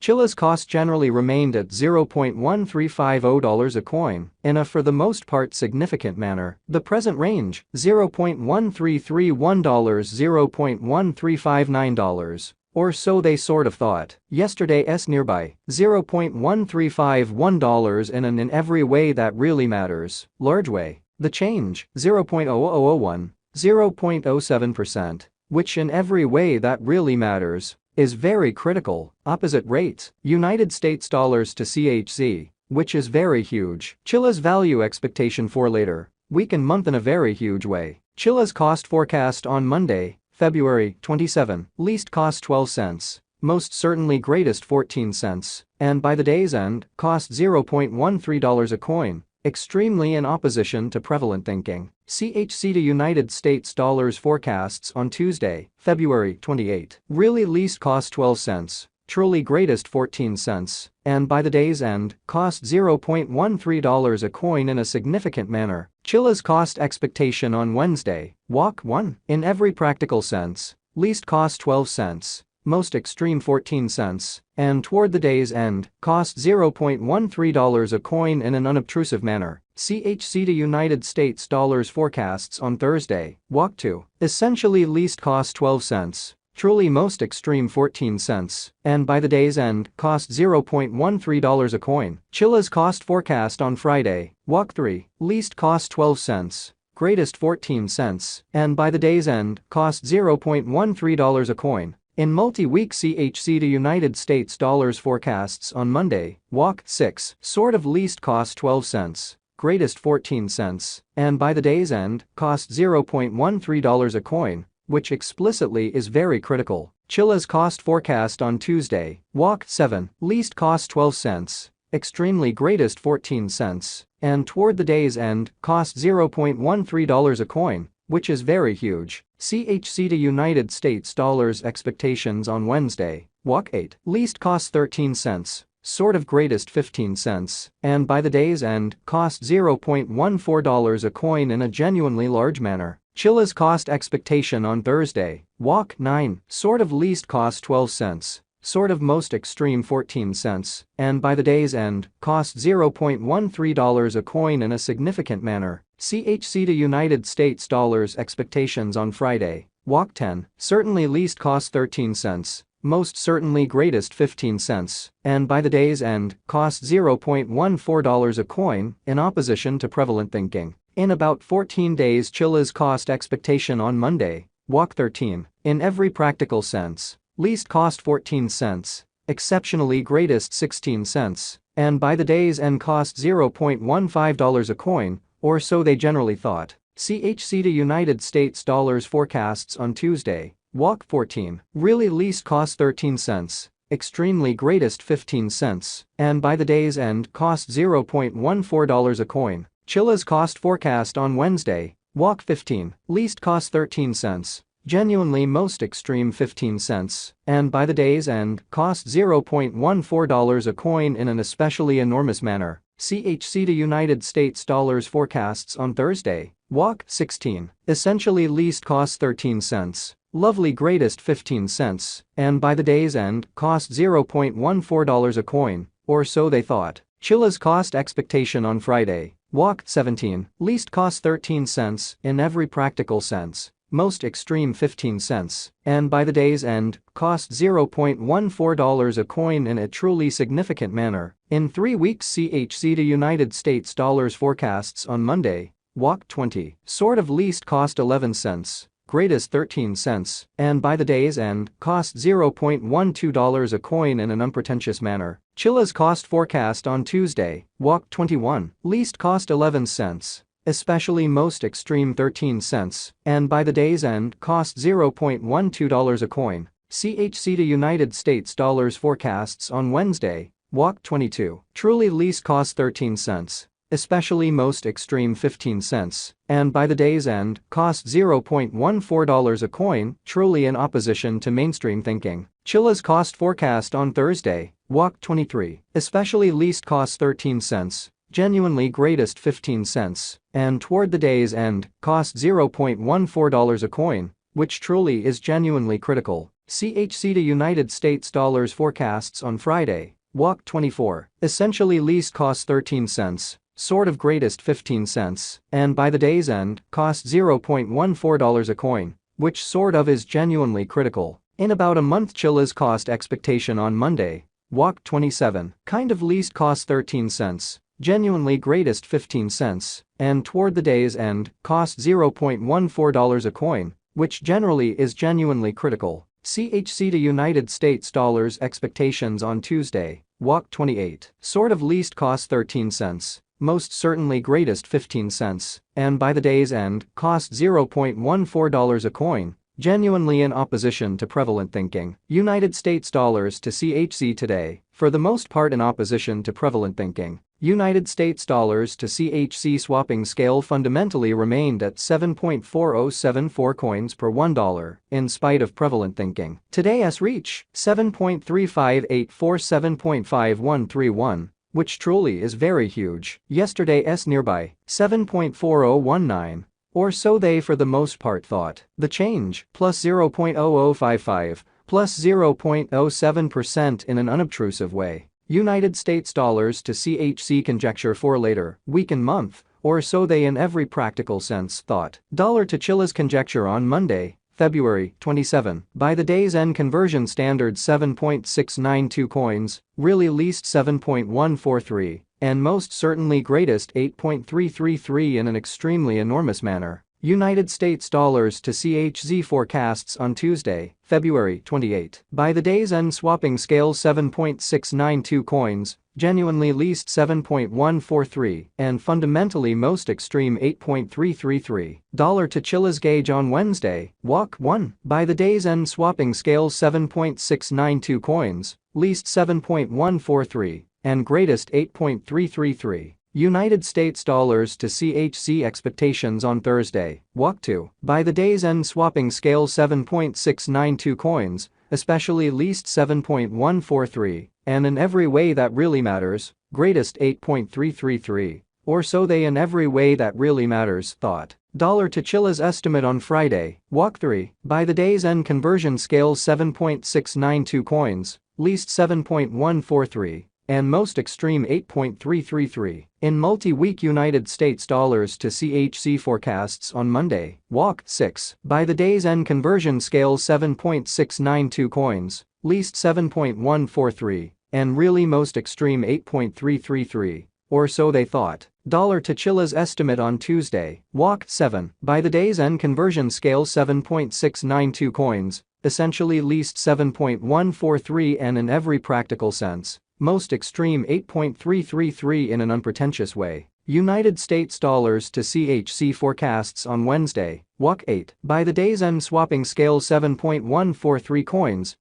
Chiliz cost generally remained at $0.1350 a coin in a for the most part significant manner. The present range, $0.1331 $0.1359. Or so they sort of thought. Yesterday's nearby, $0.1351 in every way that really matters. Large way. The change, 0.0001, 0.07%, which in every way that really matters, is very critical. Opposite rates, United States dollars to CHZ, which is very huge. Chiliz value expectation for later, week and month in a very huge way. Chiliz cost forecast on Monday, February 27, least cost 12 cents, most certainly greatest 14 cents, and by the day's end, cost $0.13 a coin, extremely in opposition to prevalent thinking. CHZ to United States dollars forecasts on Tuesday, February 28, really least cost 12 cents, truly greatest 14 cents, and by the day's end, cost $0.13 a coin in a significant manner. Chiliz cost expectation on Wednesday, walk 1, in every practical sense, least cost 12 cents, most extreme 14 cents, and toward the day's end, cost $0.13 a coin in an unobtrusive manner. CHZ to United States dollars forecasts on Thursday, walk 2, essentially least cost 12 cents, truly most extreme 14 cents, and by the day's end, cost $0.13 a coin. Chiliz cost forecast on Friday, walk 3, least cost 12 cents, greatest 14 cents, and by the day's end, cost $0.13 a coin. In multi-week CHZ to United States dollars forecasts on Monday, walk 6, sort of least cost 12 cents, greatest 14 cents, and by the day's end, cost $0.13 a coin, which explicitly is very critical. Chiliz cost forecast on Tuesday, walk 7, least cost 12 cents, extremely greatest 14 cents, and toward the day's end, cost $0.13 a coin, which is very huge. CHZ to United States dollars expectations on Wednesday, walk 8, least cost 13 cents, sort of greatest 15 cents, and by the day's end, cost $0.14 a coin in a genuinely large manner. Chiliz cost expectation on Thursday, walk 9, sort of least cost 12 cents, sort of most extreme 14 cents, and by the day's end, cost $0.13 a coin in a significant manner. CHZ to United States dollars expectations on Friday, walk 10, certainly least cost 13 cents, most certainly greatest 15 cents, and by the day's end, cost $0.14 a coin, in opposition to prevalent thinking. In about 14 days Chiliz cost expectation on Monday, walk 13, in every practical sense, least cost 14 cents, exceptionally greatest 16 cents, and by the day's end cost $0.15 a coin, or so they generally thought. CHZ to United States dollars forecasts on Tuesday, walk 14, really least cost 13 cents, extremely greatest 15 cents, and by the day's end cost $0.14 a coin. Chiliz cost forecast on Wednesday, walk 15, least cost 13 cents, genuinely most extreme 15 cents, and by the day's end, cost $0.14 a coin in an especially enormous manner. CHZ to United States dollars forecasts on Thursday, walk 16, essentially least cost 13 cents, lovely greatest 15 cents, and by the day's end, cost $0.14 a coin, or so they thought. Chiliz cost expectation on Friday, walk 17, least cost 13 cents in every practical sense, most extreme 15 cents, and by the day's end, cost $0.14 a coin in a truly significant manner. In 3 weeks CHZ to United States dollars forecasts on Monday, walk 20, sort of least cost 11 cents, greatest 13 cents, and by the day's end, cost $0.12 a coin in an unpretentious manner. Chiliz cost forecast on Tuesday, walk 21, least cost 11 cents, especially most extreme 13 cents, and by the day's end, cost $0.12 a coin. CHZ to United States dollars forecasts on Wednesday, walk 22, truly least cost 13 cents, especially most extreme 15 cents, and by the day's end, cost $0.14 a coin, truly in opposition to mainstream thinking. Chiliz cost forecast on Thursday, walk 23, especially least cost 13 cents, genuinely greatest 15 cents, and toward the day's end, cost $0.14 a coin, which truly is genuinely critical. CHC to United States dollars forecasts on Friday. Walk 24. Essentially least cost 13 cents. Sort of greatest 15 cents. And by the day's end, cost $0.14 a coin. Which sort of is genuinely critical. In about a month Chiliz cost expectation on Monday. Walk 27. Kind of least cost 13 cents. Genuinely greatest 15 cents. And toward the day's end, cost $0.14 a coin. Which generally is genuinely critical. CHC to United States dollars expectations on Tuesday. Walk 28. Sort of least cost 13 cents. Most certainly greatest 15 cents. And by the day's end, cost $0.14 a coin. Genuinely in opposition to prevalent thinking. United States dollars to CHC today. For the most part in opposition to prevalent thinking. United States dollars to CHC swapping scale fundamentally remained at 7.4074 coins per $1, in spite of prevalent thinking. Today's reach, 7.35847 7.5131, which truly is very huge. Yesterday's nearby, 7.4019. Or so they for the most part thought. The change, plus 0.0055, plus 0.07% in an unobtrusive way. United States dollars to CHC conjecture for later, week and month, or so they in every practical sense thought. Dollar to Chiliz conjecture on Monday, February 27. By the day's end conversion standard 7.692 coins, really least 7.143, and most certainly greatest 8.333 in an extremely enormous manner. United States dollars to CHZ forecasts on Tuesday, February 28. By the day's end swapping scale 7.692 coins, genuinely least 7.143, and fundamentally most extreme 8.333. Dollar to Chiliz gauge on Wednesday, Walk 1. By the day's end swapping scale 7.692 coins, least 7.143, and greatest 8.333. United States dollars to CHC expectations on Thursday, Walk 2. By the day's end swapping scale 7.692 coins, especially least 7.143, and in every way that really matters, greatest 8.333, or so they in every way that really matters thought. Dollar to Chiliz estimate on Friday, Walk 3. By the day's end conversion scale 7.692 coins, least 7.143. And most extreme 8.333. In multi-week United States dollars to CHC forecasts on Monday, Walk 6. By the day's end conversion scale 7.692 coins, least 7.143, and really most extreme 8.333, or so they thought. Dollar to Chiliz estimate on Tuesday, Walk 7. By the day's end conversion scale 7.692 coins, essentially least 7.143 and in every practical sense. Most extreme 8.333 in an unpretentious way. United States dollars to CHC forecasts on Wednesday, Walk 8. By the day's end swapping scale 7.143 coins,